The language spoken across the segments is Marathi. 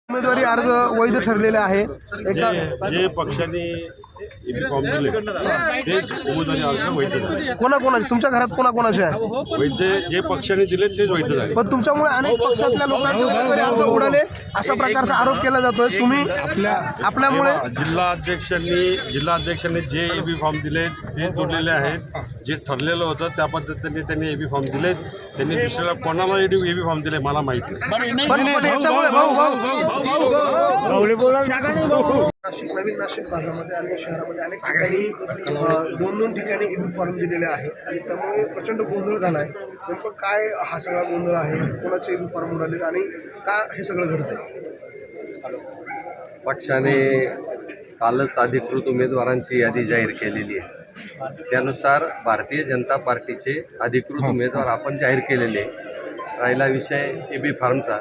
उमेदवारी अर्ज वैध ठरलेले आहे। एका जे पक्षाने फॉर्म दिले तेच उमेदवारी अर्ज वैध झाले। कोणाकोणाचे तुमच्या घरात कोणाकोणाचे आहे? वैध जे पक्षाने दिले तेच वैध झाले। पण तुमच्यामुळे अनेक पक्षातल्या लोकांचे उमेदवारी अर्ज उडाले अशा प्रकारचा आरोप केला जातोय। तुम्ही आपल्यामुळे जिल्हा अध्यक्षांनी जे एबी फॉर्म दिले ते जोडलेले आहेत। जे ठरलेलं होतं त्या पद्धतीने त्यांनी एबी फॉर्म दिले। त्यांनी दुसऱ्याला कोणाला एबी फॉर्म दिले मला माहिती नाही। पण याच्यामुळे नवीन नाशिक भागामध्ये आणि शहरामध्ये अनेक ठिकाणी दोन ठिकाणी एबी फॉर्म दिलेले आहेत आणि त्यामुळे प्रचंड गोंधळ झाला आहे। नेमकं काय हा सगळा गोंधळ आहे? कोणाचे एबी फॉर्म उडालेत आणि का हे सगळं घडत आहे? पक्षाने कालच अधिकृत उमेदवारांची यादी जाहीर केलेली आहे। त्यानुसार भारतीय जनता पार्टीचे अधिकृत उमेदवार आपण जाहीर केलेले। राहिला विषय एबी फॉर्मचा,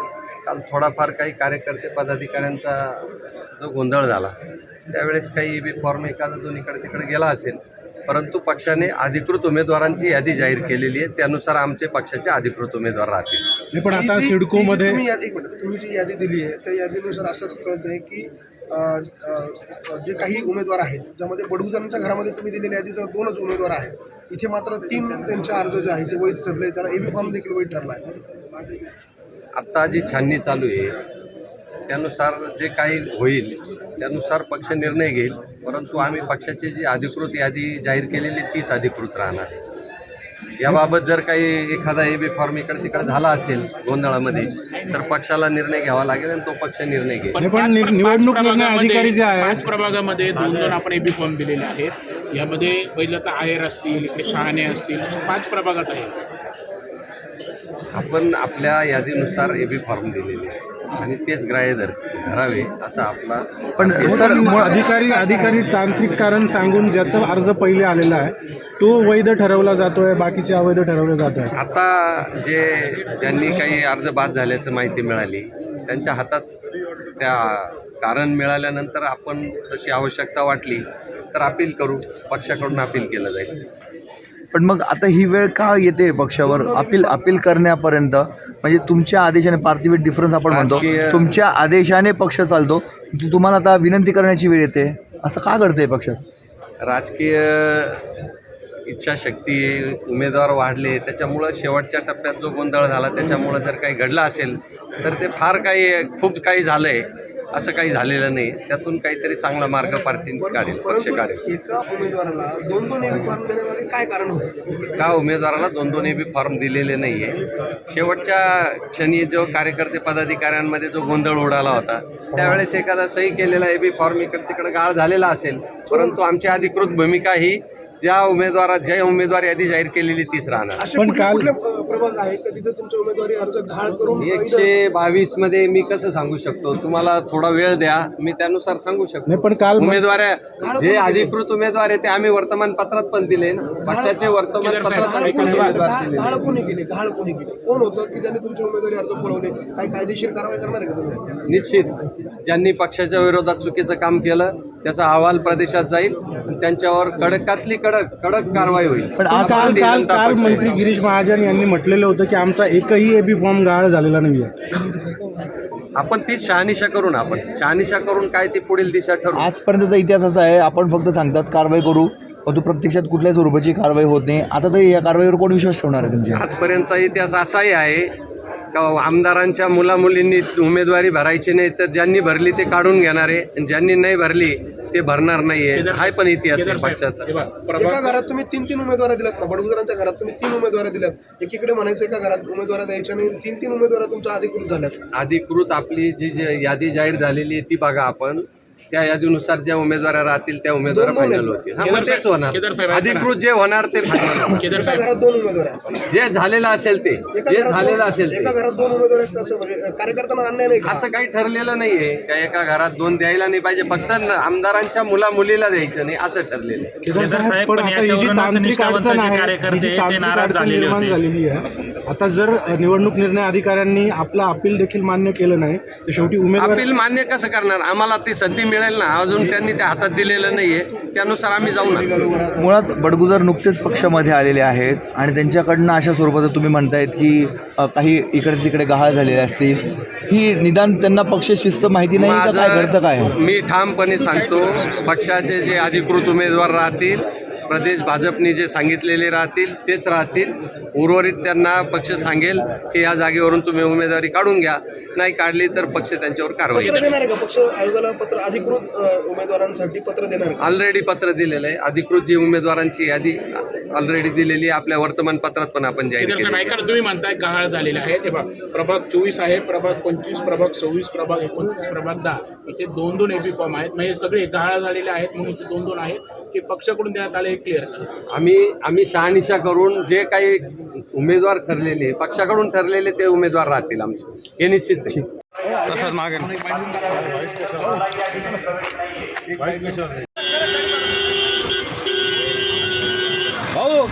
काल थोडाफार काही कार्यकर्ते पदाधिकाऱ्यांचा जो गोंधळ झाला त्यावेळेस काही एबी फॉर्म एखादा दोन इकडे तिकडे गेला असेल, परंतु पक्षाने अधिकृत उमेदवारांची यादी जाहीर केलेली आहे। त्यानुसार आमचे पक्षाचे अधिकृत उमेदवार राहतील। पण आता सिडकोमध्ये तुम्ही जी यादी दिली आहे त्या यादीनुसार असंच कळत आहे की जे काही उमेदवार आहेत ज्यामध्ये बडगुजरांच्या घरामध्ये तुम्ही दिलेल्या यादीत 2च उमेदवार आहेत, इथे मात्र 3 त्यांचे अर्ज जे आहेत ते वैध ठरले, त्याला एबी फॉर्म देखील वैध ठरला आहे। आत्ता जी छाननी चालू आहे त्यानुसार जे काही होईल त्यानुसार पक्ष निर्णय घेईल, परंतु आम्ही पक्षाची जी अधिकृत यादी जाहीर केलेली तीच अधिकृत राहणार आहे। याबाबत जर काही एखादा एबी फॉर्म इकडे तिकडे झाला असेल गोंधळामध्ये तर पक्षाला निर्णय घ्यावा लागेल आणि तो पक्ष निर्णय घेईल। पण निवडणूक निर्णय अधिकारी जे आहेत 5 प्रभागामध्ये 2 आपण एबी फॉर्म दिलेले आहेत। यामध्ये पहिलं तर आहेर असतील, इकडे शहाणे असतील, 5 प्रभागात आहे। आपण आपल्या यादीनुसार एबी फॉर्म दिलेले आहे आणि तेच ग्राह्य धरावे असा आपला। पण सर अधिकारी तांत्रिक कारण सांगून ज्याचा अर्ज पहिले आलेला आहे तो वैध ठरवला जातोय, बाकीचे अवैध ठरवले जात आहे। आता ज्यांनी काही अर्ज बाद झाल्याचं माहिती मिळाली त्यांच्या हातात त्या कारण मिळाल्यानंतर आपण तशी आवश्यकता वाटली तर अपील करू, पक्षाकडून अपील केलं जाईल। पण मग आता ही वेळ का येते पक्षावर अपील करण्यापर्यंत? म्हणजे तुमच्या आदेशाने पार्थिव डिफरन्स आपण म्हणतो, तुमच्या आदेशाने पक्ष चालतो, तुम्हाला आता विनंती करण्याची वेळ येते, असं का घडतंय पक्षात? राजकीय इच्छाशक्ती, उमेदवार वाढले त्याच्यामुळं शेवटच्या टप्प्यात जो गोंधळ झाला त्याच्यामुळं जर काही घडलं असेल तर ते खूप काही झालं आहे, असं काही झालेलं नाही। त्यातून काहीतरी चांगला मार्ग पार्टी काढेल, पक्ष काढेल। एका उमेदवाराला 2 एबी फॉर्म देण्यामागे काय कारण होतं? का उमेदवाराला 2 एबी फॉर्म दिलेले नाही आहे। शेवटच्या क्षणी जो कार्यकर्ते पदाधिकाऱ्यांमध्ये जो गोंधळ उडाला होता त्यावेळेस एखादा सही केलेला एबी फॉर्म इकडे तिकडे गाळ झालेला असेल, परंतु आमची अधिकृत भूमिका ही ज्या उमेदवार यादी जाहीर केलेली तीच राहणार। पण कुठले प्रभाग आहे का तिथे तुमच्या उमेदवारी अर्ज घाळ करून 122 मध्ये मी कसं सांगू शकतो? तुम्हाला थोडा वेळ द्या, मी त्यानुसार सांगू शकतो। पण काल उमेदवार जे अधिकृत उमेदवार आहे ते आम्ही वर्तमानपत्रात पण दिले, पक्षाचे वर्तमानपत्रात घाळ कोणी केले? कोण होतं की त्यांनी तुमचे उमेदवारी अर्ज पळवले? काही कायदेशीर कारवाई करणार आहे का तुम्ही? निश्चित ज्यांनी पक्षाच्या विरोधात चुकीचं काम केलं त्याचा अहवाल प्रदेशात जाईल आणि त्यांच्यावर कडक कारवाई होईल। पण काल मंत्री गिरीश महाजन यांनी म्हटलेलं होतं की आमचा एकही एबी फॉर्म गाळ झालेला नाही आहे। आपण ती शहानिशा करून काय ती पुढील दिशा ठरवू। आजपर्यंतचा इतिहास असा आहे, आपण फक्त सांगतात कारवाई करू, परंतु प्रत्यक्षात कुठल्याही स्वरूपाची कारवाई होत नाही। आता तर या कारवाईवर कोण विश्वास ठेवणार आहे तुमच्या? आजपर्यंतचा इतिहास असाही आहे का आमदारांच्या मुलामुलींनी उमेदवारी भरायची नाही तर ज्यांनी भरली ते काढून घेणार आहे आणि ज्यांनी नाही भरली ते भरणार नाहीये, हा पण इतिहास आहे पक्षाचा। एका घरात तुम्ही 3 उमेदवार दिल्यात ना, बडगुजरांच्या घरात तुम्ही 3 उमेदवार दिल्यात। एकीकडे म्हणायचं एका घरात उमेदवार द्यायच्या नाही, 3 उमेदवार तुमच्या अधिकृत झाल्यात। अधिकृत आपली जी यादी जाहीर झालेली आहे ती बघा आपण, त्या यादीनुसार ज्या उमेदवार राहतील त्या उमेदवार फायनल होतील। तेच होणार, अधिकृत जे होणार ते फायनल। एका घरात 2 उमेदवार आहे, जे झालेलं असेल ते एका घरात 2 उमेदवार आहेत, कसं म्हणजे कार्यकर्त्यांना अन्याय नाही? असं काही ठरलेलं नाहीये का एका घरात 2 द्यायला नाही पाहिजे, फक्त आमदारांच्या मुलीला द्यायचं नाही असं ठरलेलं आहे। आता जर निवडणूक निर्णय अधिकाऱ्यांनी आपला अपील देखील मान्य केलं नाही तर शेवटी उमेदवार अपील मान्य कसं करणार? आम्हाला ती संधी मिळेल ना, अजून त्यांनी त्या हातात दिलेलं नाही आहे, त्यानुसार आम्ही जाऊ ना. मुळात बडगुजर नुकतेच पक्षामध्ये आलेले आहेत आणि त्यांच्याकडनं अशा स्वरूपात तुम्ही म्हणतायत की काही इकडे तिकडे गहाळ झालेले असतील, ही निदान त्यांना पक्ष शिस्त माहिती नाही का, काय घडतं काय? मी ठामपणे सांगतो, पक्षाचे जे अधिकृत उमेदवार राहतील, प्रदेश भाजपने जे सांगितलेले राहतील तेच राहतील. उर्वरित त्यांना पक्ष सांगेल की या जागेवरून तुम्ही उमेदवारी काढून घ्या, नाही काढली तर पक्ष त्यांच्यावर कारवाई पत्र करेल. देणार आहे का पक्ष आयोगाला? पत्र अधिकृत उमेदवारांसाठी पत्र देणार का? ऑलरेडी पत्र दिलेलं आहे. अधिकृत जी उमेदवारांची यादी ऑलरेडी दिलेली आहे, आपल्या वर्तमानपत्रात पण आपण जाहीर केदार साहेब केली. ऐका ना, तुम्ही म्हणताय गहाळ झालेले आहेत. हे बघ, प्रभाग 24 आहे, प्रभाग 25, प्रभाग 26, प्रभाग 29, प्रभाग 10, इथे 2-2 एबी फॉर्म आहेत. म्हणजे सगळे गहाळ झालेले आहेत म्हणून इथे 2-2 आहेत की पक्षाकडून देण्यात आले, हे क्लिअर. आम्ही शहानिशा करून जे काही उमेदवार ठरलेले, पक्षाकडून ठरलेले ते उमेदवार राहतील आमचे, हे निश्चित आहे. भाऊ